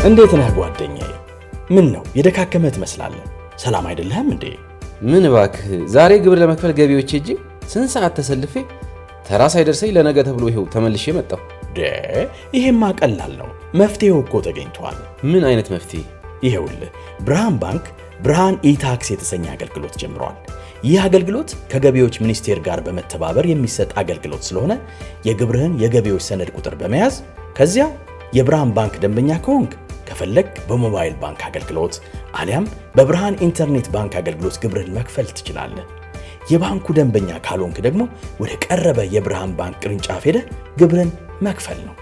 እንዴት ነህ ጓደኛዬ? ምን ነው የደካከመህ ትመስላለህ? ሰላም አይደለህም እንዴ? ምን እባክህ ዛሬ ግብር ለመክፈል ገቢዎች ሄጄ ስንት ሰዓት ተሰልፌ ተራ ሳይደርሰኝ ለነገ ተብሎ ይሄው ተመልሼ መጣሁ። ይሄማ ቀላል ነው። መፍትሄው እኮ ተገኝቷል። ምን አይነት መፍትሄ? ይሄውልህ ብርሃን ባንክ ብርሃን ኢታክስ የተሰኘ አገልግሎት ጀምሯል። ይህ አገልግሎት ከገቢዎች ሚኒስቴር ጋር በመተባበር የሚሰጥ አገልግሎት ስለሆነ የግብርህን የገቢዎች ሰነድ ቁጥር በመያዝ ከዚያ የብርሃን ባንክ ደንበኛ ከሆንክ ከፈለግ በሞባይል ባንክ አገልግሎት አሊያም በብርሃን ኢንተርኔት ባንክ አገልግሎት ግብርህን መክፈል ትችላለህ። የባንኩ ደንበኛ ካልሆንክ ደግሞ ወደ ቀረበ የብርሃን ባንክ ቅርንጫፍ ሄደህ ግብርህን መክፈል ነው።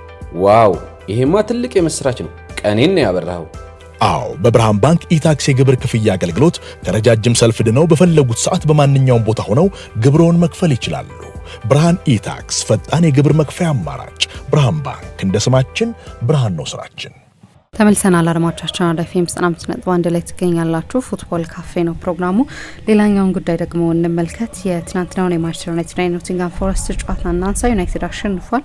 ዋው! ይሄማ ትልቅ የምስራች ነው። ቀኔን ነው ያበራኸው። አዎ፣ በብርሃን ባንክ ኢታክስ የግብር ክፍያ አገልግሎት ከረጃጅም ሰልፍ ድነው በፈለጉት ሰዓት በማንኛውም ቦታ ሆነው ግብርዎን መክፈል ይችላሉ። ብርሃን ኢታክስ ፈጣን የግብር መክፈያ አማራጭ። ብርሃን ባንክ እንደ ስማችን ብርሃን ነው ስራችን። ተመልሰናል አድማጮቻችን። ወደ ፊልም 95.1 ላይ ትገኛላችሁ። ፉትቦል ካፌ ነው ፕሮግራሙ። ሌላኛውን ጉዳይ ደግሞ እንመልከት። የትናንትናውን የማንቸስተር ዩናይትድ ኖቲንግሃም ፎረስት ጨዋታ እናንሳ። ዩናይትድ አሸንፏል።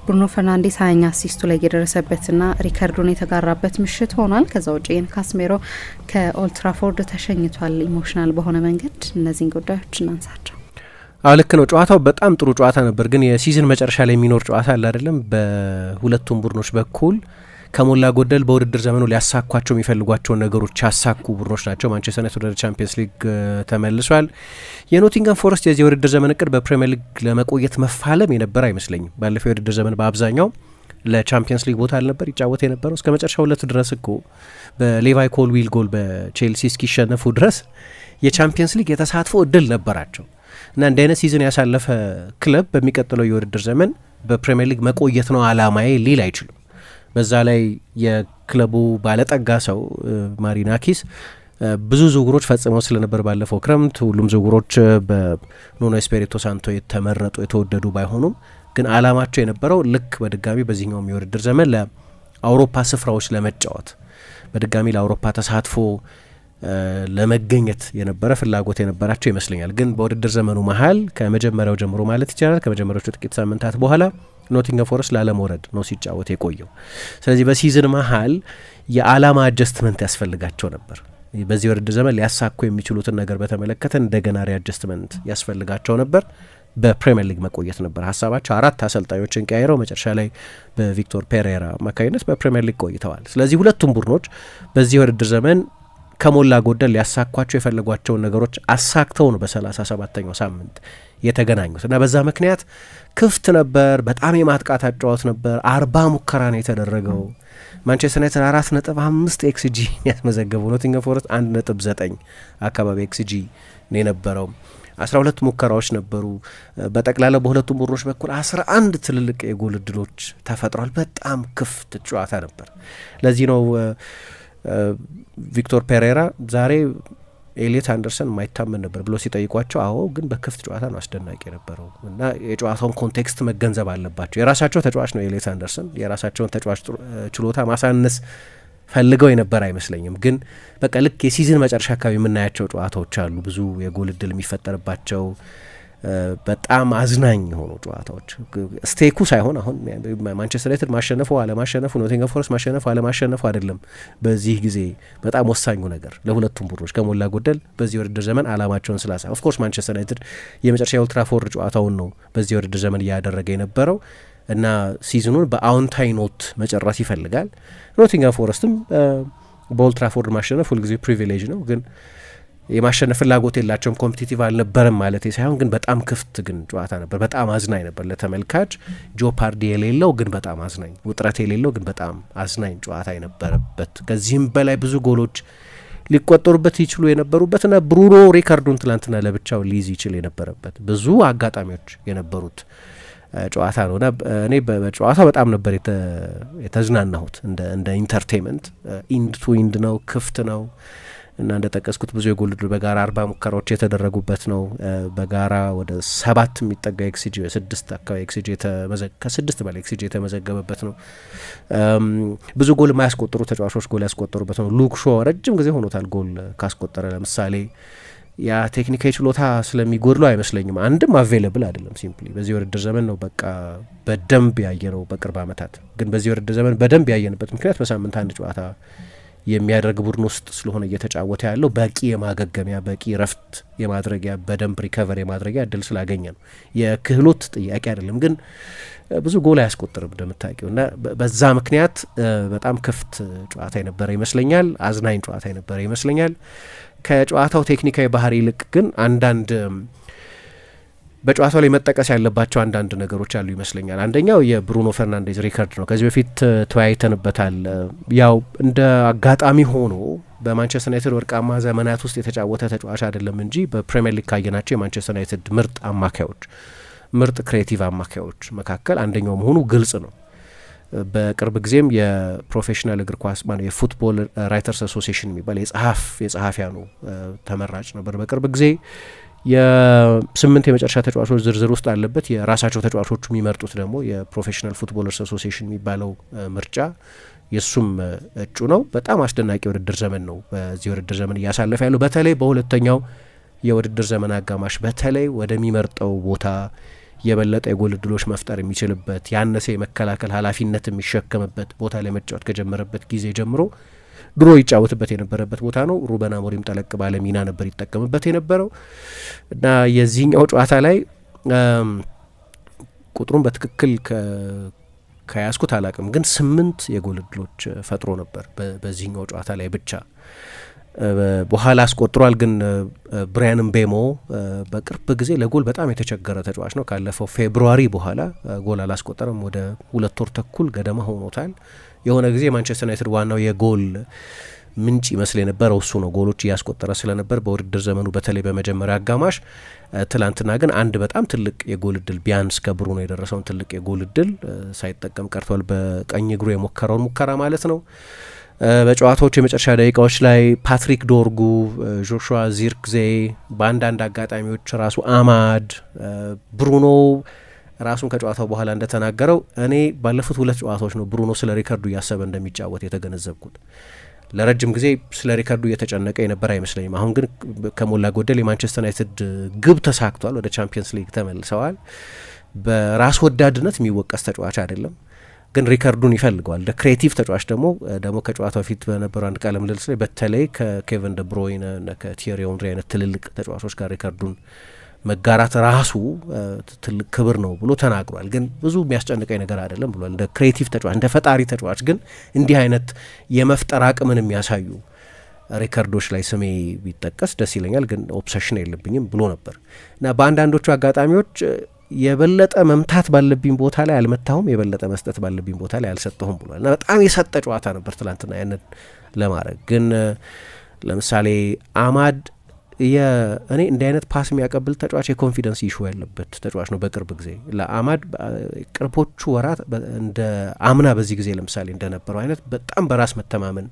ብሩኖ ፈርናንዴስ 20ኛ አሲስቱ ላይ የደረሰበትና ሪከርዱን የተጋራበት ምሽት ሆኗል። ከዛ ውጪ ካስሜሮ ከኦልድ ትራፎርድ ተሸኝቷል ኢሞሽናል በሆነ መንገድ። እነዚህን ጉዳዮች እናንሳቸው። ልክ ነው። ጨዋታው በጣም ጥሩ ጨዋታ ነበር፣ ግን የሲዝን መጨረሻ ላይ የሚኖር ጨዋታ አለ አይደለም። በሁለቱም ቡድኖች በኩል ከሞላ ጎደል በውድድር ዘመኑ ሊያሳኳቸው የሚፈልጓቸውን ነገሮች ያሳኩ ቡድኖች ናቸው። ማንቸስተር ዩናይትድ ወደ ቻምፒየንስ ሊግ ተመልሷል። የኖቲንግሃም ፎረስት የዚህ የውድድር ዘመን እቅድ በፕሪሚየር ሊግ ለመቆየት መፋለም የነበረ አይመስለኝም። ባለፈው የውድድር ዘመን በአብዛኛው ለቻምፒየንስ ሊግ ቦታ አልነበር ይጫወት የነበረው። እስከ መጨረሻው ዕለት ድረስ እኮ በሌቫይ ኮልዊል ጎል በቼልሲ እስኪሸነፉ ድረስ የቻምፒየንስ ሊግ የተሳትፎ እድል ነበራቸው እና እንደ አይነት ሲዝን ያሳለፈ ክለብ በሚቀጥለው የውድድር ዘመን በፕሪሚየር ሊግ መቆየት ነው አላማዬ ሊል አይችልም። በዛ ላይ የክለቡ ባለጠጋ ሰው ማሪናኪስ ብዙ ዝውውሮች ፈጽመው ስለነበር ባለፈው ክረምት ሁሉም ዝውውሮች በኑኖ ኤስፒሪቶ ሳንቶ የተመረጡ የተወደዱ ባይሆኑም ግን አላማቸው የነበረው ልክ በድጋሚ በዚህኛው የውድድር ዘመን ለአውሮፓ ስፍራዎች ለመጫወት በድጋሚ ለአውሮፓ ተሳትፎ ለመገኘት የነበረ ፍላጎት የነበራቸው ይመስለኛል። ግን በውድድር ዘመኑ መሀል ከመጀመሪያው ጀምሮ ማለት ይቻላል ከመጀመሪያዎቹ ጥቂት ሳምንታት በኋላ ኖቲንግሃም ፎረስት ላለመውረድ ነው ሲጫወት የቆየው። ስለዚህ በሲዝን መሀል የአላማ አጀስትመንት ያስፈልጋቸው ነበር። በዚህ ውድድር ዘመን ሊያሳኩ የሚችሉትን ነገር በተመለከተ እንደገና ሪአጀስትመንት ያስፈልጋቸው ነበር። በፕሪሚየር ሊግ መቆየት ነበር ሀሳባቸው። 4 አሰልጣኞችን ቀያይረው መጨረሻ ላይ በቪክቶር ፔሬራ አማካኝነት በፕሪሚየር ሊግ ቆይተዋል። ስለዚህ ሁለቱም ቡድኖች በዚህ ውድድር ዘመን ከሞላ ጎደል ሊያሳኳቸው የፈለጓቸውን ነገሮች አሳክተው ነው በ37ኛው ሳምንት የተገናኙት እና በዛ ምክንያት ክፍት ነበር። በጣም የማጥቃት አጫዋት ነበር። 40 ሙከራ ነው የተደረገው። ማንቸስተር ዩናይትድ 4.5 ኤክስጂ ያስመዘገበው፣ ኖቲንግሃም ፎረስት 1.9 አካባቢ ኤክስጂ ነው የነበረው። 12 ሙከራዎች ነበሩ። በጠቅላላ በሁለቱም ቡድኖች በኩል 11 ትልልቅ የጎል እድሎች ተፈጥሯል። በጣም ክፍት ጨዋታ ነበር። ለዚህ ነው ቪክቶር ፔሬራ ዛሬ ኤሊየት አንደርሰን የማይታመን ነበር ብሎ ሲጠይቋቸው፣ አዎ ግን በክፍት ጨዋታ ነው አስደናቂ የነበረው እና የጨዋታውን ኮንቴክስት መገንዘብ አለባቸው። የራሳቸው ተጫዋች ነው ኤሊየት አንደርሰን። የራሳቸውን ተጫዋች ችሎታ ማሳነስ ፈልገው የነበር አይመስለኝም። ግን በቃ ልክ የሲዝን መጨረሻ አካባቢ የምናያቸው ጨዋታዎች አሉ፣ ብዙ የጎል እድል የሚፈጠርባቸው በጣም አዝናኝ የሆኑ ጨዋታዎች። ስቴኩ ሳይሆን አሁን ማንቸስተር ዩናይትድ ማሸነፉ አለማሸነፉ፣ ኖቲንግሃም ፎረስት ማሸነፉ አለማሸነፉ አይደለም። በዚህ ጊዜ በጣም ወሳኙ ነገር ለሁለቱም ቡድኖች ከሞላ ጎደል በዚህ ውድድር ዘመን አላማቸውን ስላሳ ኦፍኮርስ ማንቸስተር ዩናይትድ የመጨረሻ የኦልድ ትራፎርድ ጨዋታውን ነው በዚህ ውድድር ዘመን እያደረገ የነበረው እና ሲዝኑን በአዎንታዊ ኖት መጨረስ ይፈልጋል። ኖቲንግሃም ፎረስትም በኦልድ ትራፎርድ ማሸነፍ ሁልጊዜ ፕሪቪሌጅ ነው፣ ግን የማሸነፍ ፍላጎት የላቸውም። ኮምፒቲቲቭ አልነበረም ማለት ሳይሆን ግን በጣም ክፍት ግን ጨዋታ ነበር። በጣም አዝናኝ ነበር ለተመልካች። ጆፓርዲ የሌለው ግን በጣም አዝናኝ፣ ውጥረት የሌለው ግን በጣም አዝናኝ ጨዋታ የነበረበት፣ ከዚህም በላይ ብዙ ጎሎች ሊቆጠሩበት ይችሉ የነበሩበት እና ብሩኖ ሪካርዱን ትላንትና ለብቻው ሊይዝ ይችል የነበረበት ብዙ አጋጣሚዎች የነበሩት ጨዋታ ነው እና እኔ በጨዋታው በጣም ነበር የተዝናናሁት። እንደ ኢንተርቴንመንት ኢንድ ቱ ኢንድ ነው፣ ክፍት ነው እና እንደ ጠቀስኩት ብዙ የጎል እድል በጋራ 40 ሙከራዎች የተደረጉበት ነው። በጋራ ወደ 7 የሚጠጋ ኤክስጂ 6 አካባቢ ኤክስጂ ከ6 በላይ ኤክስጂ የተመዘገበበት ነው። ብዙ ጎል የማያስቆጥሩ ተጫዋቾች ጎል ያስቆጠሩበት ነው። ሉክ ሾ ረጅም ጊዜ ሆኖታል ጎል ካስቆጠረ። ለምሳሌ ያ ቴክኒካዊ ችሎታ ስለሚጎድለው አይመስለኝም። አንድም አቬለብል አይደለም ሲምፕሊ በዚህ ውድድር ዘመን ነው በቃ በደንብ ያየነው በቅርብ ዓመታት። ግን በዚህ ውድድር ዘመን በደንብ ያየንበት ምክንያት በሳምንት አንድ ጨዋታ የሚያደርግ ቡድን ውስጥ ስለሆነ እየተጫወተ ያለው በቂ የማገገሚያ በቂ ረፍት የማድረጊያ በደንብ ሪከቨር የማድረጊያ እድል ስላገኘ ነው። የክህሎት ጥያቄ አይደለም። ግን ብዙ ጎል አያስቆጥርም እንደምታውቂው እና በዛ ምክንያት በጣም ክፍት ጨዋታ የነበረ ይመስለኛል። አዝናኝ ጨዋታ የነበረ ይመስለኛል። ከጨዋታው ቴክኒካዊ ባህሪ ይልቅ ግን አንዳንድ በጨዋታው ላይ መጠቀስ ያለባቸው አንዳንድ ነገሮች አሉ ይመስለኛል። አንደኛው የብሩኖ ፈርናንዴዝ ሪከርድ ነው። ከዚህ በፊት ተወያይተንበታል። ያው እንደ አጋጣሚ ሆኖ በማንቸስተር ዩናይትድ ወርቃማ ዘመናት ውስጥ የተጫወተ ተጫዋች አይደለም እንጂ በፕሪሚየር ሊግ ካየናቸው የማንቸስተር ዩናይትድ ምርጥ አማካዮች፣ ምርጥ ክሬቲቭ አማካዮች መካከል አንደኛው መሆኑ ግልጽ ነው። በቅርብ ጊዜም የፕሮፌሽናል እግር ኳስ ማለት የፉትቦል ራይተርስ አሶሲዬሽን የሚባል የጸሐፊያኑ ተመራጭ ነበር። በቅርብ ጊዜ የ8 የመጨረሻ ተጫዋቾች ዝርዝር ውስጥ አለበት። የራሳቸው ተጫዋቾቹ የሚመርጡት ደግሞ የፕሮፌሽናል ፉትቦለርስ አሶሲዬሽን የሚባለው ምርጫ የሱም እጩ ነው። በጣም አስደናቂ የውድድር ዘመን ነው በዚህ የውድድር ዘመን እያሳለፈ ያለው። በተለይ በሁለተኛው የውድድር ዘመን አጋማሽ በተለይ ወደሚመርጠው ቦታ የበለጠ የጎል እድሎች መፍጠር የሚችልበት ያነሰ የመከላከል ኃላፊነት የሚሸከምበት ቦታ ላይ መጫወት ከጀመረበት ጊዜ ጀምሮ ድሮ ይጫወትበት የነበረበት ቦታ ነው። ሩበን አሞሪም ጠለቅ ባለ ሚና ነበር ይጠቀምበት የነበረው እና የዚህኛው ጨዋታ ላይ ቁጥሩን በትክክል ከያዝኩት አላቅም፣ ግን 8 የጎል እድሎች ፈጥሮ ነበር በዚህኛው ጨዋታ ላይ ብቻ። በኋላ አስቆጥሯል። ግን ብራያን ምቤሞ በቅርብ ጊዜ ለጎል በጣም የተቸገረ ተጫዋች ነው። ካለፈው ፌብሩዋሪ በኋላ ጎል አላስቆጠረም። ወደ 2 ወር ተኩል ገደማ ሆኖታል። የሆነ ጊዜ የማንቸስተር ዩናይትድ ዋናው የጎል ምንጭ ይመስል የነበረው እሱ ነው። ጎሎች እያስቆጠረ ስለነበር በውድድር ዘመኑ በተለይ በመጀመሪያ አጋማሽ። ትላንትና ግን አንድ በጣም ትልቅ የጎል እድል ቢያንስ ከብሩኖ የደረሰውን ትልቅ የጎል እድል ሳይጠቀም ቀርቷል። በቀኝ እግሩ የሞከረውን ሙከራ ማለት ነው። በጨዋታዎቹ የመጨረሻ ደቂቃዎች ላይ ፓትሪክ ዶርጉ፣ ጆሹዋ ዚርክዜ፣ በአንዳንድ አጋጣሚዎች ራሱ አማድ፣ ብሩኖ ራሱን ከጨዋታው በኋላ እንደተናገረው እኔ ባለፉት 2 ጨዋታዎች ነው ብሩኖ ስለ ሪከርዱ እያሰበ እንደሚጫወት የተገነዘብኩት። ለረጅም ጊዜ ስለ ሪከርዱ እየተጨነቀ የነበረ አይመስለኝም። አሁን ግን ከሞላ ጎደል የማንቸስተር ዩናይትድ ግብ ተሳክቷል። ወደ ቻምፒየንስ ሊግ ተመልሰዋል። በራስ ወዳድነት የሚወቀስ ተጫዋች አይደለም፣ ግን ሪከርዱን ይፈልገዋል። እንደ ክሬቲቭ ተጫዋች ደግሞ ከጨዋታው ፊት በነበረው አንድ ቃለ ምልልስ ላይ በተለይ ከኬቨን ደ ብሮይነ እና ከቲየሪ ኦንሪ አይነት ትልልቅ ተጫዋቾች ጋር ሪከርዱን መጋራት ራሱ ትልቅ ክብር ነው ብሎ ተናግሯል። ግን ብዙ የሚያስጨንቀኝ ነገር አይደለም ብሏል። እንደ ክሬቲቭ ተጫዋች፣ እንደ ፈጣሪ ተጫዋች ግን እንዲህ አይነት የመፍጠር አቅምን የሚያሳዩ ሪከርዶች ላይ ስሜ ቢጠቀስ ደስ ይለኛል፣ ግን ኦብሰሽን የለብኝም ብሎ ነበር እና በአንዳንዶቹ አጋጣሚዎች የበለጠ መምታት ባለብኝ ቦታ ላይ አልመታሁም፣ የበለጠ መስጠት ባለብኝ ቦታ ላይ አልሰጠሁም ብሏል እና በጣም የሰጠ ጨዋታ ነበር ትላንትና። ያንን ለማድረግ ግን ለምሳሌ አማድ እኔ እንዲህ አይነት ፓስ የሚያቀብል ተጫዋች የኮንፊደንስ ኢሹ ያለበት ተጫዋች ነው። በቅርብ ጊዜ ለአማድ ቅርቦቹ ወራት እንደ አምና በዚህ ጊዜ ለምሳሌ እንደነበረው አይነት በጣም በራስ መተማመን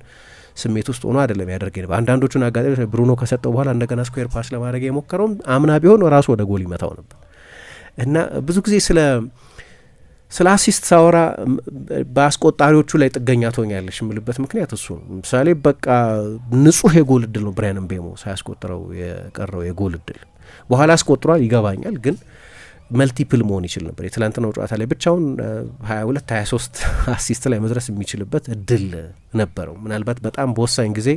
ስሜት ውስጥ ሆኖ አይደለም ያደርግ ነበር። አንዳንዶቹን አጋጣሚዎች ብሩኖ ከሰጠው በኋላ እንደገና ስኩዌር ፓስ ለማድረግ የሞከረውም አምና ቢሆን ራሱ ወደ ጎል ይመታው ነበር እና ብዙ ጊዜ ስለ አሲስት ሳወራ በአስቆጣሪዎቹ ላይ ጥገኛ ትሆኛለሽ የምልበት ምክንያት እሱ ነው። ምሳሌ በቃ ንጹህ የጎል እድል ነው ብራያን ምቤሞ ሳያስቆጥረው የቀረው የጎል እድል። በኋላ አስቆጥሯል ይገባኛል፣ ግን መልቲፕል መሆን ይችል ነበር። የትላንትናው ጨዋታ ላይ ብቻውን 22-23 አሲስት ላይ መድረስ የሚችልበት እድል ነበረው። ምናልባት በጣም በወሳኝ ጊዜ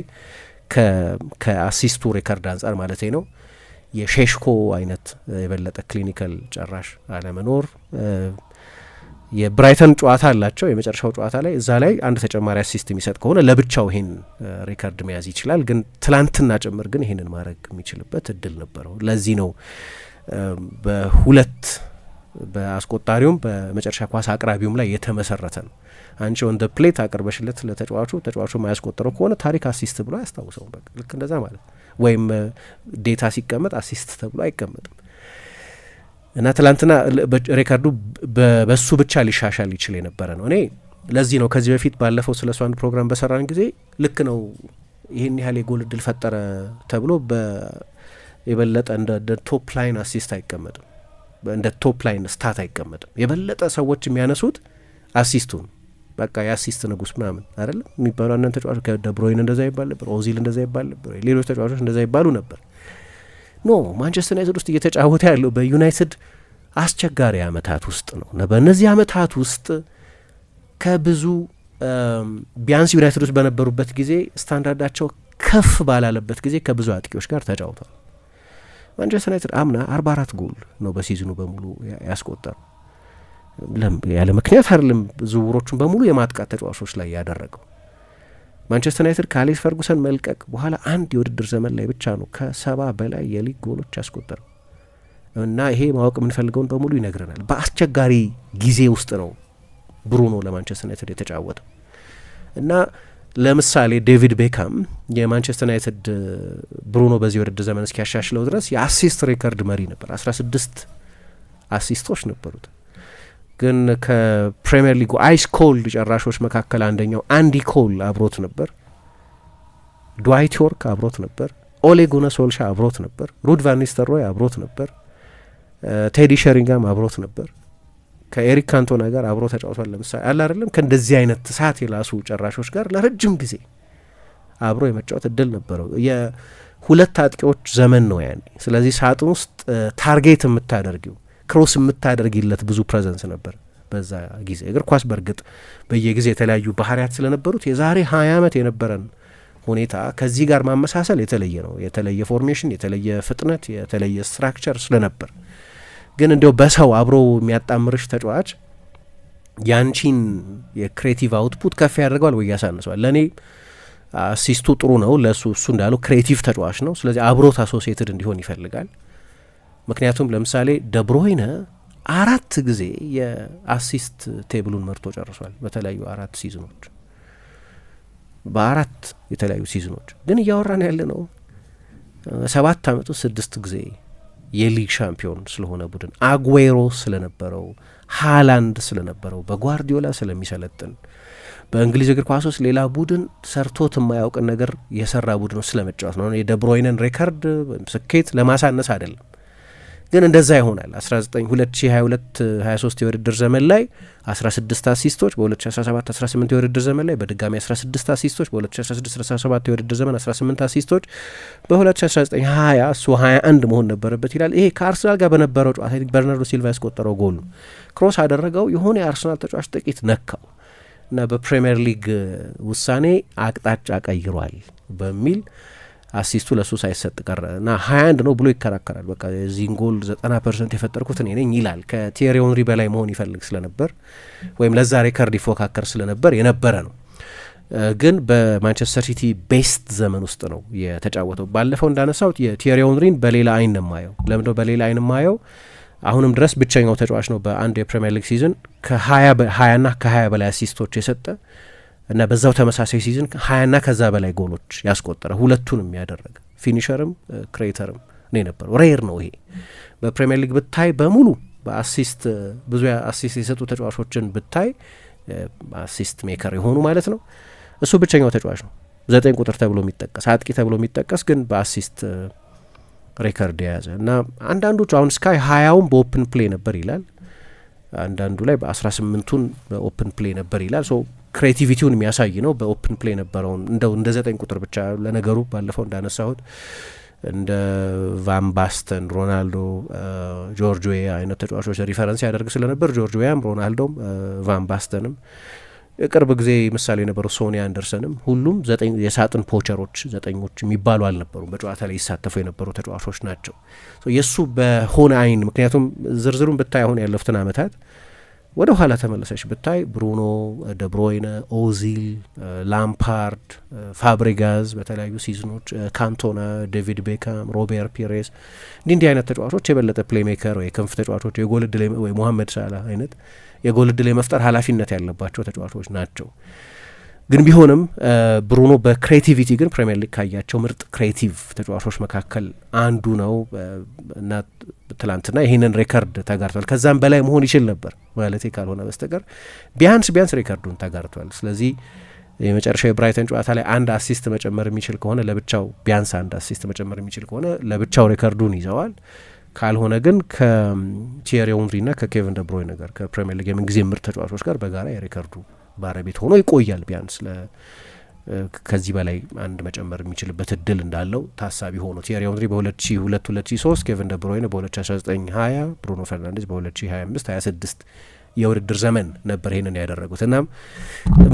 ከአሲስቱ ሬከርድ አንጻር ማለት ነው የሼሽኮ አይነት የበለጠ ክሊኒካል ጨራሽ አለመኖር። የብራይተን ጨዋታ አላቸው የመጨረሻው ጨዋታ ላይ እዛ ላይ አንድ ተጨማሪ አሲስት የሚሰጥ ከሆነ ለብቻው ይሄን ሪከርድ መያዝ ይችላል። ግን ትላንትና ጭምር ግን ይሄንን ማድረግ የሚችልበት እድል ነበረው። ለዚህ ነው በሁለት በአስቆጣሪውም በመጨረሻ ኳስ አቅራቢውም ላይ የተመሰረተ ነው። አንቺ ኦን ደ ፕሌት አቅርበሽለት ለተጫዋቹ ማያስቆጠረው ከሆነ ታሪክ አሲስት ብሎ አያስታውሰውም። በቃ ልክ እንደዛ ማለት ወይም ዴታ ሲቀመጥ አሲስት ተብሎ አይቀመጥም። እና ትላንትና ሬከርዱ በሱ ብቻ ሊሻሻል ይችል የነበረ ነው። እኔ ለዚህ ነው ከዚህ በፊት ባለፈው ስለ እሱ አንድ ፕሮግራም በሰራን ጊዜ ልክ ነው ይህን ያህል የጎል እድል ፈጠረ ተብሎ የበለጠ እንደ ቶፕ ላይን አሲስት አይቀመጥም፣ እንደ ቶፕ ላይን ስታት አይቀመጥም። የበለጠ ሰዎች የሚያነሱት አሲስቱን በቃ የአሲስት ንጉስ ምናምን አይደለም የሚባሉ አንዳንድ ተጫዋቾች ከደብሮይን እንደዛ ይባል ነበር፣ ኦዚል እንደዛ ይባል ነበር፣ ሌሎች ተጫዋቾች እንደዛ ይባሉ ነበር። ማንቸስተር ዩናይትድ ውስጥ እየተጫወተ ያለው በዩናይትድ አስቸጋሪ ዓመታት ውስጥ ነው እና በእነዚህ ዓመታት ውስጥ ከብዙ ቢያንስ ዩናይትድ ውስጥ በነበሩበት ጊዜ ስታንዳርዳቸው ከፍ ባላለበት ጊዜ ከብዙ አጥቂዎች ጋር ተጫውተዋል። ማንቸስተር ዩናይትድ አምና 44 ጎል ነው በሲዝኑ በሙሉ ያስቆጠረው። ያለ ምክንያት አይደለም ዝውውሮቹን በሙሉ የማጥቃት ተጫዋቾች ላይ ያደረገው። ማንቸስተር ዩናይትድ ከአሌክስ ፈርጉሰን መልቀቅ በኋላ አንድ የውድድር ዘመን ላይ ብቻ ነው ከ70 በላይ የሊግ ጎሎች ያስቆጠረው እና ይሄ ማወቅ የምንፈልገውን በሙሉ ይነግረናል። በአስቸጋሪ ጊዜ ውስጥ ነው ብሩኖ ለማንቸስተር ዩናይትድ የተጫወተው እና ለምሳሌ ዴቪድ ቤካም የማንቸስተር ዩናይትድ ብሩኖ በዚህ ውድድር ዘመን እስኪያሻሽለው ድረስ የአሲስት ሬከርድ መሪ ነበር። 16 አሲስቶች ነበሩት። ግን ከፕሪሚየር ሊጉ አይስ ኮልድ ጨራሾች መካከል አንደኛው አንዲ ኮል አብሮት ነበር፣ ድዋይት ዮርክ አብሮት ነበር፣ ኦሌ ጉነር ሶልሻ አብሮት ነበር፣ ሩድ ቫን ኒስተልሮይ አብሮት ነበር፣ ቴዲ ሸሪንጋም አብሮት ነበር። ከኤሪክ ካንቶና ጋር አብሮ ተጫውቷል። ለምሳሌ አለ አይደለም ከእንደዚህ አይነት ሰዓት የላሱ ጨራሾች ጋር ለረጅም ጊዜ አብሮ የመጫወት እድል ነበረው። የሁለት አጥቂዎች ዘመን ነው ያኔ። ስለዚህ ሳጥን ውስጥ ታርጌት የምታደርጊው ክሮስ የምታደርጊለት ብዙ ፕሬዘንስ ነበር በዛ ጊዜ። እግር ኳስ በእርግጥ በየጊዜ የተለያዩ ባህሪያት ስለነበሩት የዛሬ 20 ዓመት የነበረን ሁኔታ ከዚህ ጋር ማመሳሰል የተለየ ነው። የተለየ ፎርሜሽን፣ የተለየ ፍጥነት፣ የተለየ ስትራክቸር ስለነበር ግን እንዲያው በሰው አብሮ የሚያጣምርሽ ተጫዋች ያንቺን የክሬቲቭ አውትፑት ከፍ ያደርገዋል ወይ ያሳንሰዋል? ለእኔ አሲስቱ ጥሩ ነው፣ ለእሱ እሱ እንዳለው ክሬቲቭ ተጫዋች ነው። ስለዚህ አብሮት አሶሲየትድ እንዲሆን ይፈልጋል። ምክንያቱም ለምሳሌ ደብሮይነ 4 ጊዜ የአሲስት ቴብሉን መርቶ ጨርሷል በተለያዩ 4 ሲዝኖች፣ በ4 የተለያዩ ሲዝኖች። ግን እያወራን ያለ ነው 7 ዓመት ውስጥ 6 ጊዜ የሊግ ሻምፒዮን ስለሆነ ቡድን፣ አጉዌሮ ስለነበረው፣ ሃላንድ ስለነበረው፣ በጓርዲዮላ ስለሚሰለጥን፣ በእንግሊዝ እግር ኳስ ውስጥ ሌላ ቡድን ሰርቶት የማያውቅን ነገር የሰራ ቡድን ስለመጫወት ነው። የደብሮይነን ሬከርድ ስኬት ለማሳነስ አይደለም፣ ግን እንደዛ ይሆናል። 2022-23 የውድድር ዘመን ላይ 16 አሲስቶች፣ በ2017-18 የውድድር ዘመን ላይ በድጋሚ 16 አሲስቶች፣ በ2016-17 የውድድር ዘመን 18 አሲስቶች፣ በ2019-20 እሱ 21 መሆን ነበረበት ይላል። ይሄ ከአርሰናል ጋር በነበረው ጨዋታ በርናርዶ ሲልቫ ያስቆጠረው ጎል ነው። ክሮስ አደረገው፣ የሆነ የአርሰናል ተጫዋች ጥቂት ነካው እና በፕሪሚየር ሊግ ውሳኔ አቅጣጫ ቀይሯል በሚል አሲስቱ ለሱ ሳይሰጥ ቀረ እና 21 ነው ብሎ ይከራከራል። በቃ የዚህን ጎል 90% የፈጠርኩት እኔ ነኝ ይላል። ከቲየሪ ሄንሪ በላይ መሆን ይፈልግ ስለነበር ወይም ለዛ ሬከርድ ይፎካከር ስለነበር የነበረ ነው። ግን በማንቸስተር ሲቲ ቤስት ዘመን ውስጥ ነው የተጫወተው። ባለፈው እንዳነሳሁት የቲየሪ ሄንሪን በሌላ አይን ነው ማየው። ለምንድነው በሌላ አይን ማየው? አሁንም ድረስ ብቸኛው ተጫዋች ነው በአንድ የፕሪሚየር ሊግ ሲዝን ከ20ና ከ20 በላይ አሲስቶች የሰጠ እና በዛው ተመሳሳይ ሲዝን 20ና ከዛ በላይ ጎሎች ያስቆጠረ፣ ሁለቱንም ያደረገ ፊኒሸርም ክሬተርም ነው የነበረው። ሬር ነው ይሄ። በፕሪሚየር ሊግ ብታይ በሙሉ በአሲስት ብዙ አሲስት የሰጡ ተጫዋቾችን ብታይ አሲስት ሜከር የሆኑ ማለት ነው፣ እሱ ብቸኛው ተጫዋች ነው። 9 ቁጥር ተብሎ የሚጠቀስ አጥቂ ተብሎ የሚጠቀስ ግን በአሲስት ሬከርድ የያዘ እና አንዳንዶቹ አሁን ስካይ 20ውን በኦፕን ፕሌይ ነበር ይላል፣ አንዳንዱ ላይ በ18ቱን በኦፕን ፕሌይ ነበር ይላል። ሶ ክሬቲቪቲውን የሚያሳይ ነው። በኦፕን ፕሌይ ነበረውን እንደ 9 ቁጥር ብቻ። ለነገሩ ባለፈው እንዳነሳሁት እንደ ቫን ባስተን፣ ሮናልዶ፣ ጆርጅ ዌያ አይነት ተጫዋቾች ሪፈረንስ ያደርግ ስለነበር ጆርጅ ዌያም፣ ሮናልዶም፣ ቫን ባስተንም የቅርብ ጊዜ ምሳሌ የነበረው ሶኒ አንደርሰንም ሁሉም 9 የሳጥን ፖቸሮች 9ኞች የሚባሉ አልነበሩም። በጨዋታ ላይ ይሳተፉ የነበሩ ተጫዋቾች ናቸው። የእሱ በሆነ አይን ምክንያቱም ዝርዝሩን ብታይ አሁን ያለፉትን ዓመታት ወደ ኋላ ተመለሰች ብታይ ብሩኖ፣ ደብሮይነ፣ ኦዚል፣ ላምፓርድ፣ ፋብሪጋዝ በተለያዩ ሲዝኖች፣ ካንቶና፣ ዴቪድ ቤካም፣ ሮቤር ፒሬስ እንዲህ አይነት ተጫዋቾች የበለጠ ፕሌይሜከር ወይ የክንፍ ተጫዋቾች የጎል ዕድል ወይ ሞሐመድ ሳላ አይነት የጎል ዕድል የመፍጠር ኃላፊነት ያለባቸው ተጫዋቾች ናቸው። ግን ቢሆንም ብሩኖ በክሬቲቪቲ ግን ፕሪሚየር ሊግ ካያቸው ምርጥ ክሬቲቭ ተጫዋቾች መካከል አንዱ ነው እና ትላንትና ይህንን ሬከርድ ተጋርቷል። ከዛም በላይ መሆን ይችል ነበር ማለቴ ካልሆነ በስተቀር ቢያንስ ሬከርዱን ተጋርቷል። ስለዚህ የመጨረሻው የብራይተን ጨዋታ ላይ 1 አሲስት መጨመር የሚችል ከሆነ ለብቻው ቢያንስ 1 አሲስት መጨመር የሚችል ከሆነ ለብቻው ሬከርዱን ይዘዋል። ካልሆነ ግን ከቲየሪ ሄንሪና ከኬቨን ደብሮይነ ጋር ከፕሪሚየር ሊግ የምንጊዜ ምርጥ ተጫዋቾች ጋር በጋራ የሬከርዱ ባለቤት ሆኖ ይቆያል ቢያንስ ከዚህ በላይ አንድ መጨመር የሚችልበት እድል እንዳለው ታሳቢ ሆኖ ቲየሪ ሄንሪ በ2002-2003 ኬቨን ደ ብሮይነ በ2019-20 ብሩኖ ፈርናንዴዝ በ2025-26 የውድድር ዘመን ነበር ይሄንን ያደረጉት። እና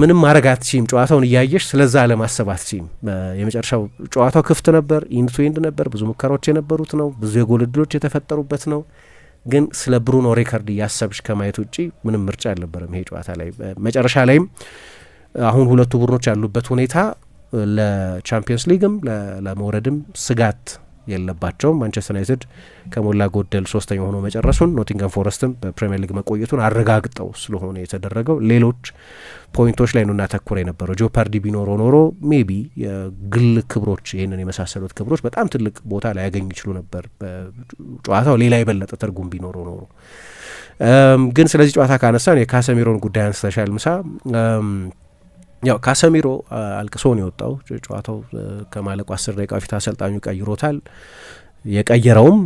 ምንም ማድረግ አትችም፣ ጨዋታውን እያየሽ ስለዛ አለማሰብ አትችም። የመጨረሻው ጨዋታው ክፍት ነበር፣ ኢንድ ቱ ኢንድ ነበር፣ ብዙ ሙከራዎች የነበሩት ነው፣ ብዙ የጎል እድሎች የተፈጠሩበት ነው። ግን ስለ ብሩኖ ሬከርድ እያሰብሽ ከማየት ውጪ ምንም ምርጫ አልነበረም ይሄ ጨዋታ ላይ። መጨረሻ ላይም አሁን ሁለቱ ቡድኖች ያሉበት ሁኔታ ለቻምፒየንስ ሊግም ለመውረድም ስጋት የለባቸውም። ማንቸስተር ዩናይትድ ከሞላ ጎደል ሶስተኛ ሆኖ መጨረሱን፣ ኖቲንገም ፎረስትም በፕሪሚየር ሊግ መቆየቱን አረጋግጠው ስለሆነ የተደረገው ሌሎች ፖይንቶች ላይ ነው እናተኩረ የነበረው። ጆፓርዲ ቢኖረው ኖሮ ሜቢ የግል ክብሮች ይህንን የመሳሰሉት ክብሮች በጣም ትልቅ ቦታ ላይ ያገኙ ይችሉ ነበር ጨዋታው ሌላ የበለጠ ትርጉም ቢኖረው ኖሮ። ግን ስለዚህ ጨዋታ ካነሳን የካሰሚሮን ጉዳይ አንስተሻል ምሳ። ያው ካሰሚሮ አልቅሶ ነው የወጣው። ጨዋታው ከማለቁ 10 ደቂቃ በፊት አሰልጣኙ ቀይሮታል። የቀየረውም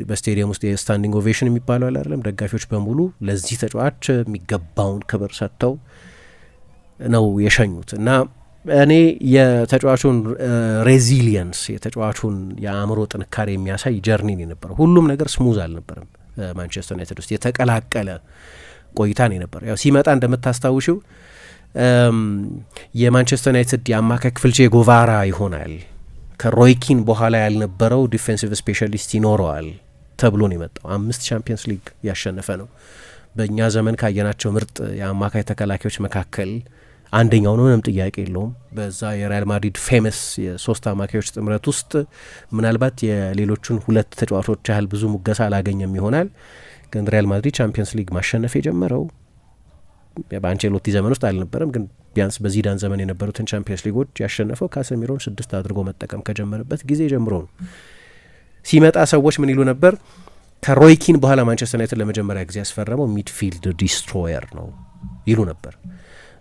በስቴዲየም ውስጥ የስታንዲንግ ኦቬሽን የሚባለው አለ አይደለም፣ ደጋፊዎች በሙሉ ለዚህ ተጫዋች የሚገባውን ክብር ሰጥተው ነው የሸኙት። እና እኔ የተጫዋቹን ሬዚሊየንስ የተጫዋቹን የአእምሮ ጥንካሬ የሚያሳይ ጀርኒ ነው የነበረው። ሁሉም ነገር ስሙዝ አልነበረም። ማንቸስተር ዩናይትድ ውስጥ የተቀላቀለ ቆይታ ነው የነበረው። ያው ሲመጣ እንደምታስታውሽው የማንቸስተር ዩናይትድ የአማካይ ክፍል ቼ ጎቫራ ይሆናል፣ ከሮይኪን በኋላ ያልነበረው ዲፌንሲቭ ስፔሻሊስት ይኖረዋል ተብሎ ነው የመጣው። 5 ቻምፒየንስ ሊግ ያሸነፈ ነው። በእኛ ዘመን ካየናቸው ምርጥ የአማካይ ተከላካዮች መካከል አንደኛው ነው፣ ምንም ጥያቄ የለውም። በዛ የሪያል ማድሪድ ፌመስ የሶስት አማካዮች ጥምረት ውስጥ ምናልባት የሌሎቹን 2 ተጫዋቾች ያህል ብዙ ሙገሳ አላገኘም ይሆናል። ግን ሪያል ማድሪድ ቻምፒየንስ ሊግ ማሸነፍ የጀመረው በአንቸሎቲ ዘመን ውስጥ አልነበረም። ግን ቢያንስ በዚዳን ዘመን የነበሩትን ቻምፒየንስ ሊጎች ያሸነፈው ካሰሚሮን 6 አድርጎ መጠቀም ከጀመረበት ጊዜ ጀምሮ ነው። ሲመጣ ሰዎች ምን ይሉ ነበር? ከሮይኪን በኋላ ማንቸስተር ዩናይትድ ለመጀመሪያ ጊዜ ያስፈረመው ሚድፊልድ ዲስትሮየር ነው ይሉ ነበር።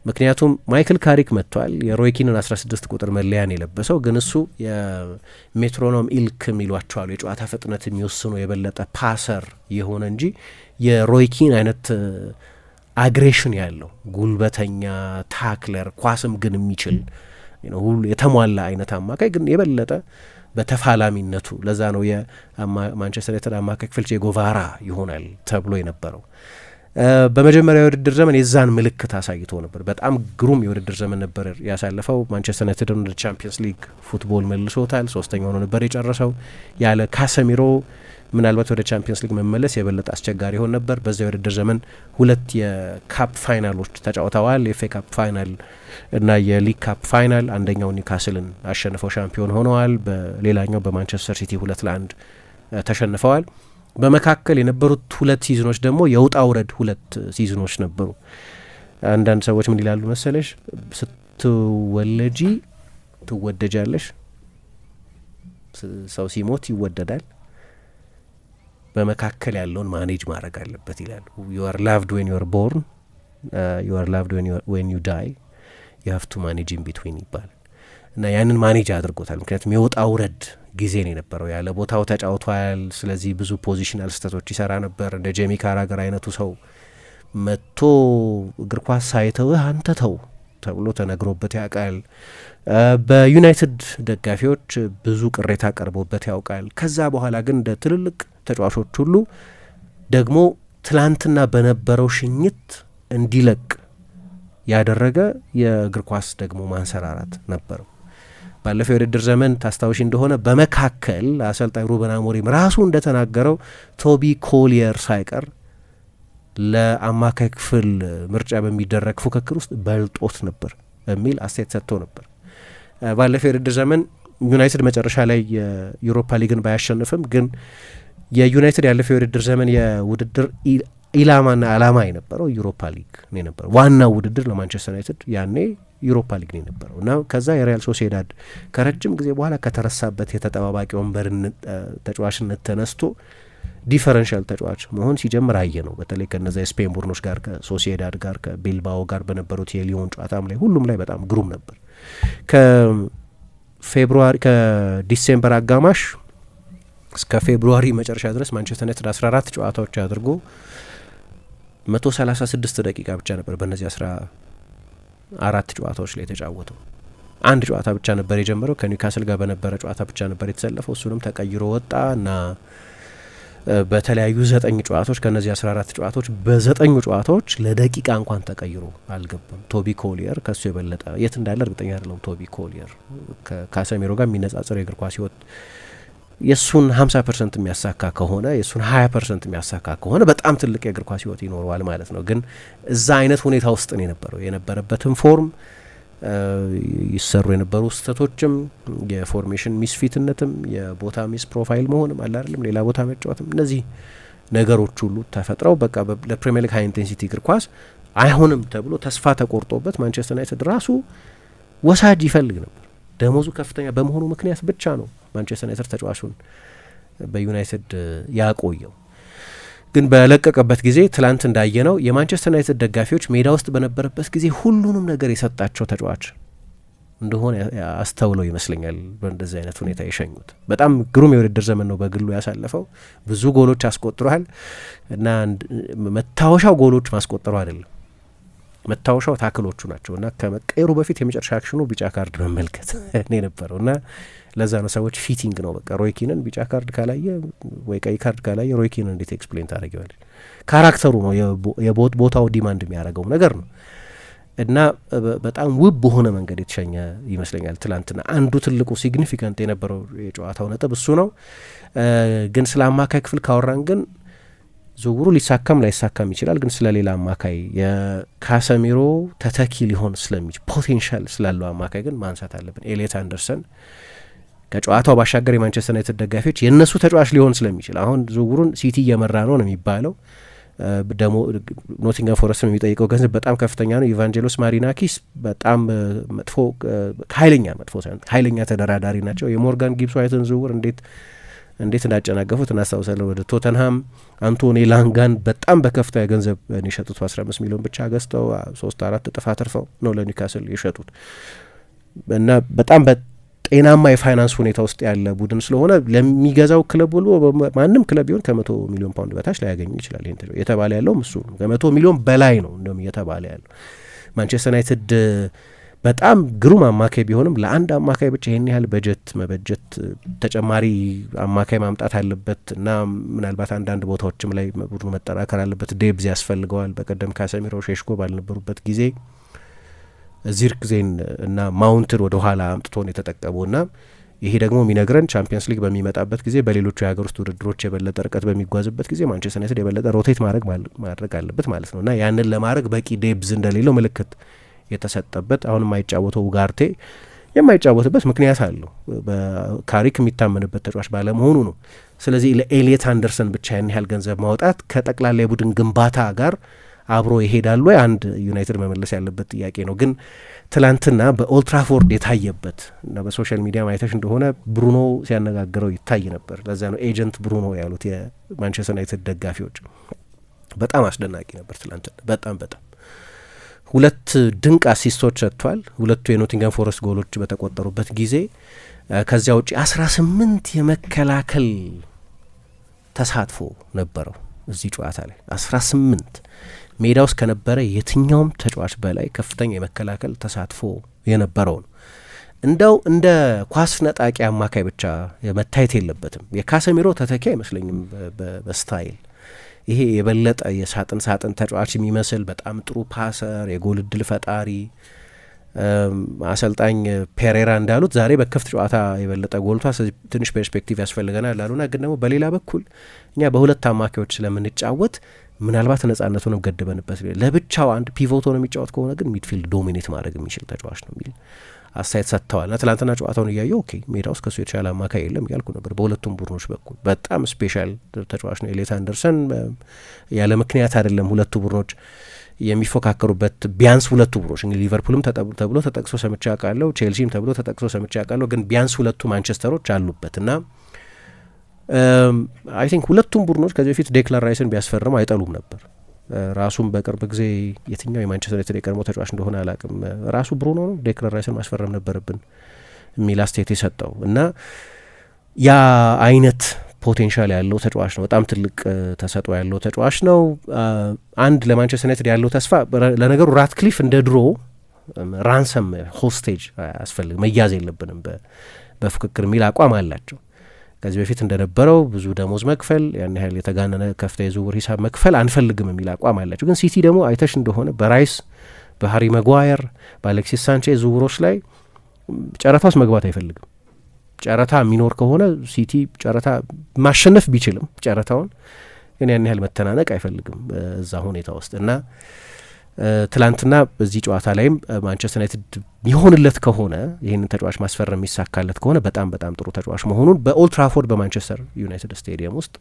ምክንያቱም ማይክል ካሪክ መጥቷል፣ የሮይኪንን 16 ቁጥር መለያን የለበሰው። ግን እሱ የሜትሮኖም ኢልክ የሚሏቸዋሉ የጨዋታ ፍጥነት የሚወስኑ የበለጠ ፓሰር የሆነ እንጂ የሮይኪን አይነት አግሬሽን ያለው ጉልበተኛ ታክለር፣ ኳስም ግን የሚችል ሁሉ የተሟላ አይነት አማካይ ግን የበለጠ በተፋላሚነቱ ለዛ ነው የማንቸስተር ዩናይትድ አማካይ ክፍል ቼ ጎቫራ ይሆናል ተብሎ የነበረው። በመጀመሪያው የውድድር ዘመን የዛን ምልክት አሳይቶ ነበር። በጣም ግሩም የውድድር ዘመን ነበር ያሳለፈው። ማንቸስተር ዩናይትድ ወደ ቻምፒየንስ ሊግ ፉትቦል መልሶታል። 3ኛ ሆኖ ነበር የጨረሰው። ያለ ካሰሚሮ ምናልባት ወደ ቻምፒየንስ ሊግ መመለስ የበለጠ አስቸጋሪ ሆን ነበር። በዚያ የውድድር ዘመን 2 የካፕ ፋይናሎች ተጫውተዋል። የኤፍ ኤ ካፕ ፋይናል እና የሊግ ካፕ ፋይናል። አንደኛው ኒውካስልን አሸንፈው ሻምፒዮን ሆነዋል። በሌላኛው በማንቸስተር ሲቲ 2-1 ተሸንፈዋል። በመካከል የነበሩት 2 ሲዝኖች ደግሞ የውጣ ውረድ 2 ሲዝኖች ነበሩ። አንዳንድ ሰዎች ምን ይላሉ መሰለሽ? ስትወለጂ ትወደጃለሽ፣ ሰው ሲሞት ይወደዳል፣ በመካከል ያለውን ማኔጅ ማድረግ አለበት ይላሉ። you are loved when you are born, you are loved when you die, you have to manage in between ይባላል። እና ያንን ማኔጅ አድርጎታል። ምክንያቱም የውጣ ውረድ ጊዜ ነው የነበረው። ያለ ቦታው ተጫውቷል። ስለዚህ ብዙ ፖዚሽናል ስህተቶች ይሰራ ነበር። እንደ ጄሚ ካራገር አይነቱ ሰው መጥቶ እግር ኳስ ሳይተውህ አንተ ተው ተብሎ ተነግሮበት ያውቃል። በዩናይትድ ደጋፊዎች ብዙ ቅሬታ ቀርቦበት ያውቃል። ከዛ በኋላ ግን እንደ ትልልቅ ተጫዋቾች ሁሉ ደግሞ ትላንትና በነበረው ሽኝት እንዲለቅ ያደረገ የእግር ኳስ ደግሞ ማንሰራራት ነበረው። ባለፈው የውድድር ዘመን ታስታውሺ እንደሆነ በመካከል አሰልጣኝ ሩበን አሞሪም ራሱ እንደተናገረው ቶቢ ኮሊየር ሳይቀር ለአማካይ ክፍል ምርጫ በሚደረግ ፉክክር ውስጥ በልጦት ነበር የሚል አስተያየት ሰጥቶ ነበር። ባለፈው የውድድር ዘመን ዩናይትድ መጨረሻ ላይ የዩሮፓ ሊግን ባያሸንፍም ግን የዩናይትድ ያለፈው የውድድር ዘመን የውድድር ኢላማና አላማ የነበረው ዩሮፓ ሊግ ነው የነበረው። ዋናው ውድድር ለማንቸስተር ዩናይትድ ያኔ ዩሮፓ ሊግ ነው የነበረው እና ከዛ የሪያል ሶሲዳድ ከረጅም ጊዜ በኋላ ከተረሳበት የተጠባባቂ ወንበር ተጫዋችነት ተነስቶ ዲፈረንሻል ተጫዋች መሆን ሲጀምር አየ ነው። በተለይ ከነዛ የስፔን ቡድኖች ጋር ከሶሲዳድ ጋር ከቢልባኦ ጋር በነበሩት የሊዮን ጨዋታም ላይ ሁሉም ላይ በጣም ግሩም ነበር። ከዲሴምበር አጋማሽ እስከ ፌብሩዋሪ መጨረሻ ድረስ ማንቸስተር ዩናይትድ 14 ጨዋታዎች አድርጎ 136 ደቂቃ ብቻ ነበር በእነዚህ 14 ጨዋታዎች ላይ የተጫወተው። አንድ ጨዋታ ብቻ ነበር የጀመረው። ከኒውካስል ጋር በነበረ ጨዋታ ብቻ ነበር የተሰለፈው። እሱንም ተቀይሮ ወጣ እና በተለያዩ 9 ጨዋታዎች ከነዚህ 14 ጨዋታዎች በ9 ጨዋታዎች ለደቂቃ እንኳን ተቀይሮ አልገባም። ቶቢ ኮሊየር ከሱ የበለጠ የት እንዳለ እርግጠኛ አይደለም። ቶቢ ኮሊየር ከካሰሜሮ ጋር የሚነጻጸር የእግር ኳስ ህይወት የሱን 50% የሚያሳካ ከሆነ የሱን 20% የሚያሳካ ከሆነ በጣም ትልቅ የእግር ኳስ ህይወት ይኖረዋል ማለት ነው። ግን እዛ አይነት ሁኔታ ውስጥ ነው የነበረበትን ፎርም ይሰሩ የነበሩ ስህተቶችም የፎርሜሽን ሚስፊትነትም የቦታ ሚስ ፕሮፋይል መሆንም አለ አይደለም ሌላ ቦታ መጫወትም እነዚህ ነገሮች ሁሉ ተፈጥረው በቃ ለፕሪሚየር ሊግ ሃይ ኢንቴንሲቲ እግር ኳስ አይሆንም ተብሎ ተስፋ ተቆርጦበት ማንቸስተር ዩናይትድ ራሱ ወሳጅ ይፈልግ ነበር። ደሞዙ ከፍተኛ በመሆኑ ምክንያት ብቻ ነው ማንቸስተር ዩናይትድ ተጫዋቹን በዩናይትድ ያቆየው። ግን በለቀቀበት ጊዜ ትላንት እንዳየነው የማንቸስተር ዩናይትድ ደጋፊዎች ሜዳ ውስጥ በነበረበት ጊዜ ሁሉንም ነገር የሰጣቸው ተጫዋች እንደሆነ አስተውለው ይመስለኛል በእንደዚህ አይነት ሁኔታ የሸኙት። በጣም ግሩም የውድድር ዘመን ነው በግሉ ያሳለፈው። ብዙ ጎሎች አስቆጥሯል እና መታወሻው ጎሎች ማስቆጠሩ አይደለም መታወሻው ታክሎቹ ናቸው እና ከመቀየሩ በፊት የመጨረሻ አክሽኑ ቢጫ ካርድ መመልከት እኔ ነበረው እና ለዛ ነው ሰዎች ፊቲንግ ነው በቃ ሮይኪንን ቢጫ ካርድ ካላየ ወይ ቀይ ካርድ ካላየ ሮይኪንን እንዴት ኤክስፕሌን ታደርጊዋለሽ? ካራክተሩ ነው የቦታው ዲማንድ የሚያደርገው ነገር ነው እና በጣም ውብ በሆነ መንገድ የተሸኘ ይመስለኛል ትላንትና። አንዱ ትልቁ ሲግኒፊካንት የነበረው የጨዋታው ነጥብ እሱ ነው። ግን ስለ አማካይ ክፍል ካወራን ግን ዝውውሩ ሊሳካም ላይሳካም ይችላል። ግን ስለ ሌላ አማካይ የካሰሚሮ ተተኪ ሊሆን ስለሚችል ፖቴንሻል ስላለው አማካይ ግን ማንሳት አለብን። ኤሊየት አንደርሰን ከጨዋታው ባሻገር የማንቸስተር ዩናይትድ ደጋፊዎች የእነሱ ተጫዋች ሊሆን ስለሚችል አሁን ዝውውሩን ሲቲ እየመራ ነው የሚባለው። ደግሞ ኖቲንጋም ፎረስት የሚጠይቀው ገንዘብ በጣም ከፍተኛ ነው። ኢቫንጀሎስ ማሪናኪስ በጣም መጥፎ መጥፎ ሳይሆን ኃይለኛ ተደራዳሪ ናቸው። የሞርጋን ጊብስ ዋይትን ዝውውር እንዴት እንዳጨናገፉት እናስታውሳለን። ወደ ቶተንሃም አንቶኒ ላንጋን በጣም በከፍተኛ ገንዘብ የሸጡት 15 ሚሊዮን ብቻ ገዝተው 3-4 እጥፍ አትርፈው ነው ለኒውካስል የሸጡት እና በጣም ጤናማ የፋይናንስ ሁኔታ ውስጥ ያለ ቡድን ስለሆነ ለሚገዛው ክለብ ሁሉ ማንም ክለብ ቢሆን ከ100 ሚሊዮን ፓውንድ በታች ላያገኙ ይችላል። ይሄን የተባለ ያለው እሱ ነው። ከ100 ሚሊዮን በላይ ነው እንደውም እየተባለ ያለው። ማንቸስተር ዩናይትድ በጣም ግሩም አማካይ ቢሆንም ለአንድ አማካይ ብቻ ይህን ያህል በጀት መበጀት ተጨማሪ አማካይ ማምጣት አለበት እና ምናልባት አንዳንድ ቦታዎችም ላይ ቡድኑ መጠናከር አለበት። ዴብዝ ያስፈልገዋል። በቀደም ካሰሚሮ ሼሽኮ ባልነበሩበት ጊዜ ዚርክዜን እና ማውንትን ወደ ኋላ አምጥቶን የተጠቀሙ እና ይሄ ደግሞ የሚነግረን ቻምፒየንስ ሊግ በሚመጣበት ጊዜ በሌሎቹ የሀገር ውስጥ ውድድሮች የበለጠ ርቀት በሚጓዝበት ጊዜ ማንቸስተር ዩናይትድ የበለጠ ሮቴት ማድረግ አለበት ማለት ነው እና ያንን ለማድረግ በቂ ዴብዝ እንደሌለው ምልክት የተሰጠበት አሁን የማይጫወተው ኡጋርቴ የማይጫወትበት ምክንያት አለው። በካሪክ የሚታመንበት ተጫዋች ባለመሆኑ ነው። ስለዚህ ለኤሊየት አንደርሰን ብቻ ያን ያህል ገንዘብ ማውጣት ከጠቅላላ የቡድን ግንባታ ጋር አብሮ ይሄዳሉ? አንድ ዩናይትድ መመለስ ያለበት ጥያቄ ነው። ግን ትላንትና በኦልትራፎርድ የታየበት እና በሶሻል ሚዲያ ማየተሽ እንደሆነ ብሩኖ ሲያነጋግረው ይታይ ነበር። ለዛ ነው ኤጀንት ብሩኖ ያሉት የማንቸስተር ዩናይትድ ደጋፊዎች። በጣም አስደናቂ ነበር ትላንትና በጣም 2 ድንቅ አሲስቶች ሰጥቷል። 2 የኖቲንጋም ፎረስት ጎሎች በተቆጠሩበት ጊዜ ከዚያ ውጪ 18 የመከላከል ተሳትፎ ነበረው እዚህ ጨዋታ ላይ 18 ሜዳ ውስጥ ከነበረ የትኛውም ተጫዋች በላይ ከፍተኛ የመከላከል ተሳትፎ የነበረው ነው። እንደው እንደ ኳስ ነጣቂ አማካይ ብቻ መታየት የለበትም። የካሰሚሮ ተተኪ አይመስለኝም በስታይል ይሄ የበለጠ የሳጥን ተጫዋች የሚመስል በጣም ጥሩ ፓሰር፣ የጎል እድል ፈጣሪ አሰልጣኝ ፔሬራ እንዳሉት ዛሬ በክፍት ጨዋታ የበለጠ ጎልቷ ትንሽ ፐርስፔክቲቭ ያስፈልገናል ላሉና ግን ደግሞ በሌላ በኩል እኛ በሁለት አማካዮች ስለምንጫወት ምናልባት ነጻነቱንም ገድበንበት ለብቻው አንድ ፒቮት ሆኖ የሚጫወት ከሆነ ግን ሚድፊልድ ዶሚኔት ማድረግ የሚችል ተጫዋች ነው የሚል አስተያየት ሰጥተዋል። ና ትላንትና ጨዋታውን እያየው ኦኬ ሜዳ ውስጥ ከሱ የተሻለ አማካይ የለም እያልኩ ነበር። በሁለቱም ቡድኖች በኩል በጣም ስፔሻል ተጫዋች ነው ኤሊየት አንደርሰን። ያለ ምክንያት አይደለም ሁለቱ ቡድኖች የሚፎካከሩበት። ቢያንስ ሁለቱ ቡድኖች እንግዲህ ሊቨርፑልም ተብሎ ተጠቅሶ ሰምቼ አውቃለሁ፣ ቼልሲም ተብሎ ተጠቅሶ ሰምቼ አውቃለሁ። ግን ቢያንስ ሁለቱ ማንቸስተሮች አሉበት እና አይ ቲንክ ሁለቱም ቡድኖች ከዚህ በፊት ዴክላን ራይስን ቢያስፈርም አይጠሉም ነበር። ራሱም በቅርብ ጊዜ የትኛው የማንቸስተር ዩናይትድ የቀድሞ ተጫዋች እንደሆነ አላቅም ራሱ ብሩኖ ነው ዴክላን ራይስን ማስፈረም ነበረብን የሚል አስተያየት የሰጠው እና ያ አይነት ፖቴንሻል ያለው ተጫዋች ነው። በጣም ትልቅ ተሰጥኦ ያለው ተጫዋች ነው። አንድ ለማንቸስተር ዩናይትድ ያለው ተስፋ ለነገሩ ራትክሊፍ እንደ ድሮ ራንሰም ሆስቴጅ አስፈልግ መያዝ የለብንም በፉክክር የሚል አቋም አላቸው። ከዚህ በፊት እንደነበረው ብዙ ደሞዝ መክፈል ያን ያህል የተጋነነ ከፍታ የዝውውር ሂሳብ መክፈል አንፈልግም የሚል አቋም አላቸው። ግን ሲቲ ደግሞ አይተሽ እንደሆነ በራይስ በሃሪ መጓየር በአሌክሲስ ሳንቼዝ ዝውውሮች ላይ ጨረታ ውስጥ መግባት አይፈልግም። ጨረታ የሚኖር ከሆነ ሲቲ ጨረታ ማሸነፍ ቢችልም ጨረታውን ግን ያን ያህል መተናነቅ አይፈልግም እዛ ሁኔታ ውስጥ እና ትላንትና በዚህ ጨዋታ ላይም ማንቸስተር ዩናይትድ የሚሆንለት ከሆነ ይህንን ተጫዋች ማስፈረም የሚሳካለት ከሆነ በጣም በጣም ጥሩ ተጫዋች መሆኑን በኦልድ ትራፎርድ በማንቸስተር ዩናይትድ ስቴዲየም ውስጥ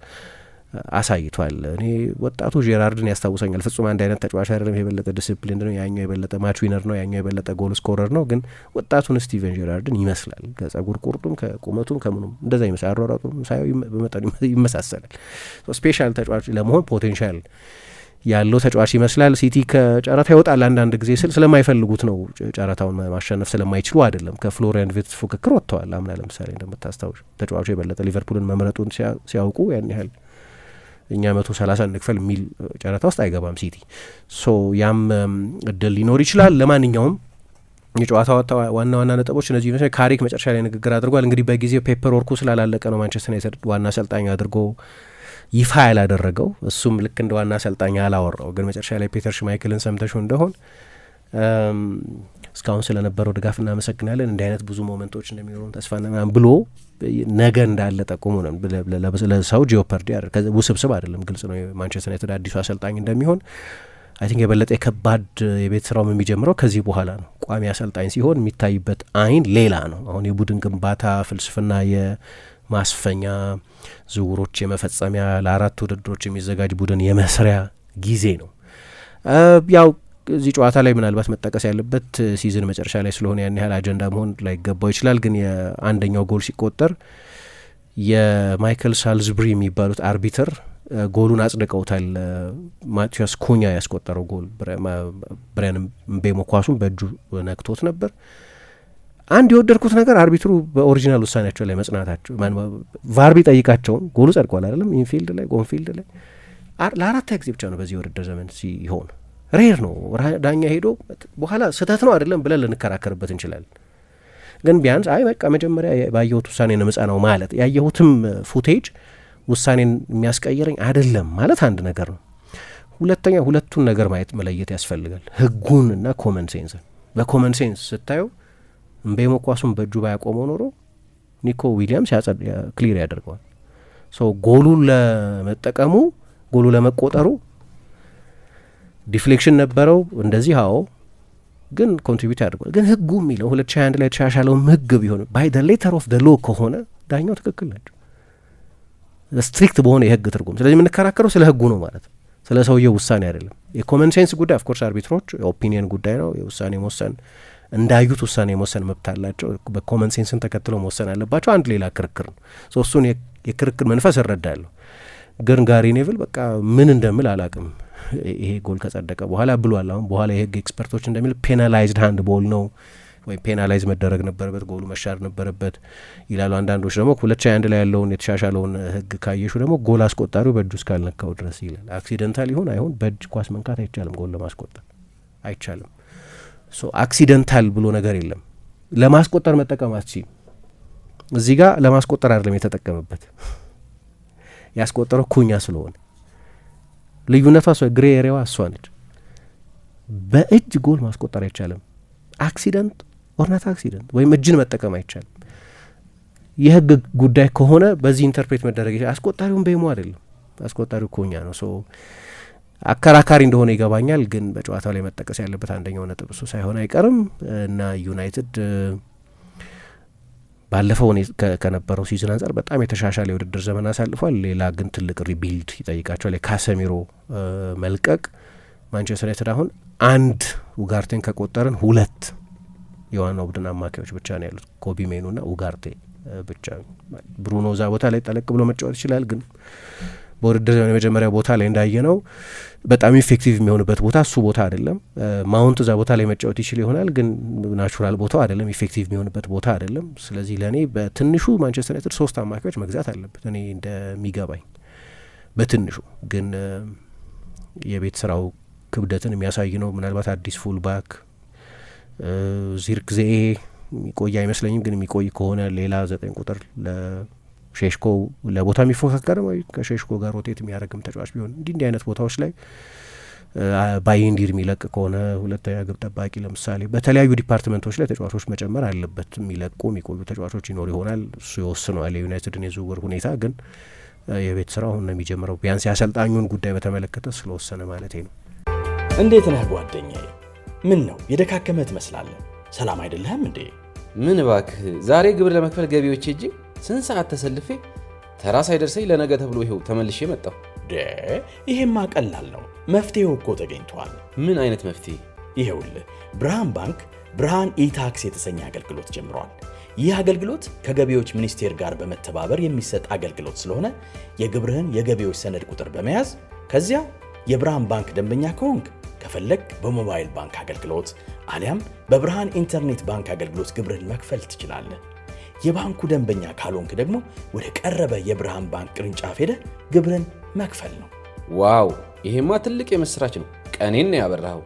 አሳይቷል። እኔ ወጣቱ ጄራርድን ያስታውሰኛል። ፍጹም አንድ አይነት ተጫዋች አይደለም። የበለጠ ዲስፕሊን ነው፣ ያኛው የበለጠ ማች ዊነር ነው፣ ያኛው የበለጠ ጎል ስኮረር ነው። ግን ወጣቱን ስቲቨን ጄራርድን ይመስላል። ከጸጉር ቁርጡም ከቁመቱም ከምኑም እንደዛ ይመስላል። አሯሯጡም ሳይው በመጠኑ ይመሳሰላል። ስፔሻል ተጫዋች ለመሆን ፖቴንሻል ያለው ተጫዋች ይመስላል። ሲቲ ከጨረታ ይወጣል አንዳንድ ጊዜ ስለማይፈልጉት ነው። ጨረታውን ማሸነፍ ስለማይችሉ አይደለም። ከፍሎሪያን ቪርትዝ ፉክክር ወጥተዋል። አምና ለምሳሌ እንደምታስታውሽ ተጫዋቹ የበለጠ ሊቨርፑልን መምረጡን ሲያውቁ ያን ያህል እኛ 130 እንክፈል የሚል ጨረታ ውስጥ አይገባም ሲቲ። ያም እድል ሊኖር ይችላል። ለማንኛውም የጨዋታ ዋና ዋና ነጥቦች እነዚህ ይመስላል። ካሪክ መጨረሻ ላይ ንግግር አድርጓል። እንግዲህ በጊዜው ፔፐር ወርኩ ስላላለቀ ነው ማንቸስተር ዩናይትድ ዋና አሰልጣኝ አድርጎ ይፋ ያላደረገው። እሱም ልክ እንደ ዋና አሰልጣኝ አላወራው። ግን መጨረሻ ላይ ፒተር ሽማይክልን ሰምተሹ እንደሆን እስካሁን ስለነበረው ድጋፍ እናመሰግናለን፣ እንዲህ አይነት ብዙ ሞመንቶች እንደሚኖሩን ተስፋ እናምን ብሎ ነገ እንዳለ ጠቁሙ ነው። ለሰው ጂኦፐርዲ ውስብስብ አይደለም፣ ግልጽ ነው የማንቸስተር ዩናይትድ አዲሱ አሰልጣኝ እንደሚሆን። አይ ቲንክ የበለጠ የከባድ የቤት ስራውም የሚጀምረው ከዚህ በኋላ ነው። ቋሚ አሰልጣኝ ሲሆን የሚታይበት አይን ሌላ ነው። አሁን የቡድን ግንባታ ፍልስፍና፣ የማስፈኛ ዝውውሮች የመፈጸሚያ፣ ለ4 ውድድሮች የሚዘጋጅ ቡድን የመስሪያ ጊዜ ነው። ያው እዚህ ጨዋታ ላይ ምናልባት መጠቀስ ያለበት ሲዝን መጨረሻ ላይ ስለሆነ ያን ያህል አጀንዳ መሆን ላይገባው ይችላል። ግን የአንደኛው ጎል ሲቆጠር የማይክል ሳልዝብሪ የሚባሉት አርቢትር ጎሉን አጽድቀውታል። ማቲያስ ኩኛ ያስቆጠረው ጎል ብሪያን ምቤሞ ኳሱን በእጁ ነክቶት ነበር። አንድ የወደድኩት ነገር አርቢትሩ በኦሪጂናል ውሳኔያቸው ላይ መጽናታቸው። ቫርቢ ጠይቃቸውን ጎሉ ጸድቋል አይደለም፣ ኢንፊልድ ላይ ጎንፊልድ ላይ ለ4 ጊዜ ብቻ ነው በዚህ የውድድር ዘመን ሲሆን ሬር ነው። ዳኛ ሄዶ በኋላ ስህተት ነው አይደለም ብለን ልንከራከርበት እንችላለን። ግን ቢያንስ አይ በቃ መጀመሪያ ባየሁት ውሳኔ ነው ምጻናው ማለት ያየሁትም ፉቴጅ ውሳኔን የሚያስቀይረኝ አይደለም ማለት አንድ ነገር ነው። ሁለተኛ ሁለቱን ነገር ማየት መለየት ያስፈልጋል፣ ህጉን እና ኮመን ሴንስን። በኮመን ሴንስ ስታየው እምቤሞ ኳሱን በእጁ ባያቆመው ኖሮ ኒኮ ዊሊያምስ ክሊር ያደርገዋል። ጎሉን ለመጠቀሙ ጎሉ ለመቆጠሩ ዲፍሌክሽን ነበረው እንደዚህ። አዎ ግን ኮንትሪቢዩት ያደርጓል። ግን ህጉ የሚለው 2021 ላይ የተሻሻለውም ህግ ቢሆን ባይ ደ ሌተር ኦፍ ደ ሎ ከሆነ ዳኛው ትክክል ናቸው፣ ስትሪክት በሆነ የህግ ትርጉም። ስለዚህ የምንከራከረው ስለ ህጉ ነው ማለት ስለ ሰውየው ውሳኔ አይደለም። የኮመን ሴንስ ጉዳይ ኦፍኮርስ አርቢትሮች የኦፒኒየን ጉዳይ ነው። የውሳኔ መወሰን እንዳዩት ውሳኔ መወሰን መብት አላቸው። በኮመን ሴንስን ተከትለው መወሰን አለባቸው። አንድ ሌላ ክርክር ነው። እሱን የክርክር መንፈስ እረዳለሁ። ግን ጋሪ ኔቭል በቃ ምን እንደምል አላቅም። ይሄ ጎል ከጸደቀ በኋላ ብሏል። አሁን በኋላ የህግ ኤክስፐርቶች እንደሚል ፔናላይዝድ ሃንድ ቦል ነው ወይም ፔናላይዝ መደረግ ነበረበት፣ ጎሉ መሻር ነበረበት ይላሉ። አንዳንዶች ደግሞ 2021 ላይ ያለውን የተሻሻለውን ህግ ካየሹ ደግሞ ጎል አስቆጣሪው በእጁ እስካልነካው ድረስ ይላል። አክሲደንታል ይሁን አይሁን በእጅ ኳስ መንካት አይቻልም፣ ጎል ለማስቆጠር አይቻልም። አክሲደንታል ብሎ ነገር የለም። ለማስቆጠር መጠቀም አትችልም። እዚህ ጋር ለማስቆጠር አይደለም የተጠቀመበት፣ ያስቆጠረው ኩኛ ስለሆነ ልዩነቷ ግሬ ኤሪያዋ እሷ ነች። በእጅ ጎል ማስቆጠር አይቻልም። አክሲደንት ኦርናት አክሲደንት ወይም እጅን መጠቀም አይቻልም። የህግ ጉዳይ ከሆነ በዚህ ኢንተርፕሬት መደረግ ይችላል። አስቆጣሪውን ቤሞ አይደለም፣ አስቆጣሪው ኩኛ ነው። አከራካሪ እንደሆነ ይገባኛል። ግን በጨዋታው ላይ መጠቀስ ያለበት አንደኛው ነጥብ እሱ ሳይሆን አይቀርም እና ዩናይትድ ባለፈው ከነበረው ሲዝን አንጻር በጣም የተሻሻለ የውድድር ዘመን አሳልፏል። ሌላ ግን ትልቅ ሪቢልድ ይጠይቃቸዋል። የካሰሚሮ መልቀቅ ማንቸስተር ዩናይትድ አሁን አንድ ኡጋርቴን ከቆጠርን 2 የዋናው ቡድን አማካዮች ብቻ ነው ያሉት፣ ኮቢ ሜኑና ኡጋርቴ ብቻ። ብሩኖ እዛ ቦታ ላይ ጠለቅ ብሎ መጫወት ይችላል። ግን በውድድር ዘመን የመጀመሪያ ቦታ ላይ እንዳየነው በጣም ኢፌክቲቭ የሚሆንበት ቦታ እሱ ቦታ አይደለም። ማውንት እዛ ቦታ ላይ መጫወት ይችል ይሆናል፣ ግን ናቹራል ቦታው አይደለም፣ ኢፌክቲቭ የሚሆንበት ቦታ አይደለም። ስለዚህ ለእኔ በትንሹ ማንቸስተር ዩናይትድ 3 አማካዮች መግዛት አለበት እኔ እንደሚገባኝ በትንሹ። ግን የቤት ስራው ክብደትን የሚያሳይ ነው። ምናልባት አዲስ ፉልባክ ዚርክዜ የሚቆይ አይመስለኝም፣ ግን የሚቆይ ከሆነ ሌላ 9 ቁጥር ለሼሽኮ ለቦታ የሚፎካከርም ወይ ከሼሽኮ ጋር ሮቴት የሚያደርግም ተጫዋች ቢሆን እንዲህ አይነት ቦታዎች ላይ ባይንዲር የሚለቅ ከሆነ ሁለተኛ ግብ ጠባቂ ለምሳሌ በተለያዩ ዲፓርትመንቶች ላይ ተጫዋቾች መጨመር አለበት። የሚለቁ የሚቆዩ ተጫዋቾች ይኖር ይሆናል፣ እሱ ይወስነዋል የዩናይትድን የዝውውር ሁኔታ። ግን የቤት ስራው አሁን ነው የሚጀምረው፣ ቢያንስ ያሰልጣኙን ጉዳይ በተመለከተ ስለወሰነ ማለት ነው። እንዴት ነህ ጓደኛዬ? ምን ነው የደካከመህ ትመስላለህ? ሰላም አይደለህም እንዴ? ምን እባክህ፣ ዛሬ ግብር ለመክፈል ገቢዎች ሄጄ ስንት ሰዓት ተሰልፌ ተራ ሳይደርሰኝ ለነገ ተብሎ ይኸው ተመልሼ መጣሁ። ይሄማ ቀላል ነው፣ መፍትሄው እኮ ተገኝቷል። ምን አይነት መፍትሄ? ይኸውልህ ብርሃን ባንክ ብርሃን ኢታክስ የተሰኘ አገልግሎት ጀምሯል። ይህ አገልግሎት ከገቢዎች ሚኒስቴር ጋር በመተባበር የሚሰጥ አገልግሎት ስለሆነ የግብርህን የገቢዎች ሰነድ ቁጥር በመያዝ ከዚያ የብርሃን ባንክ ደንበኛ ከሆንክ ከፈለግ በሞባይል ባንክ አገልግሎት አሊያም በብርሃን ኢንተርኔት ባንክ አገልግሎት ግብርህን መክፈል ትችላለህ። የባንኩ ደንበኛ ካልሆንክ ደግሞ ወደ ቀረበ የብርሃን ባንክ ቅርንጫፍ ሄደህ ግብርን መክፈል ነው። ዋው! ይሄማ ትልቅ የምስራች ነው። ቀኔን ያበራኸው።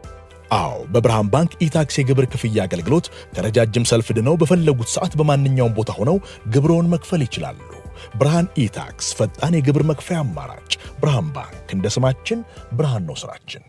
አዎ፣ በብርሃን ባንክ ኢታክስ የግብር ክፍያ አገልግሎት ከረጃጅም ሰልፍ ድነው በፈለጉት ሰዓት በማንኛውም ቦታ ሆነው ግብርዎን መክፈል ይችላሉ። ብርሃን ኢታክስ ፈጣን የግብር መክፈያ አማራጭ። ብርሃን ባንክ፣ እንደ ስማችን ብርሃን ነው ስራችን።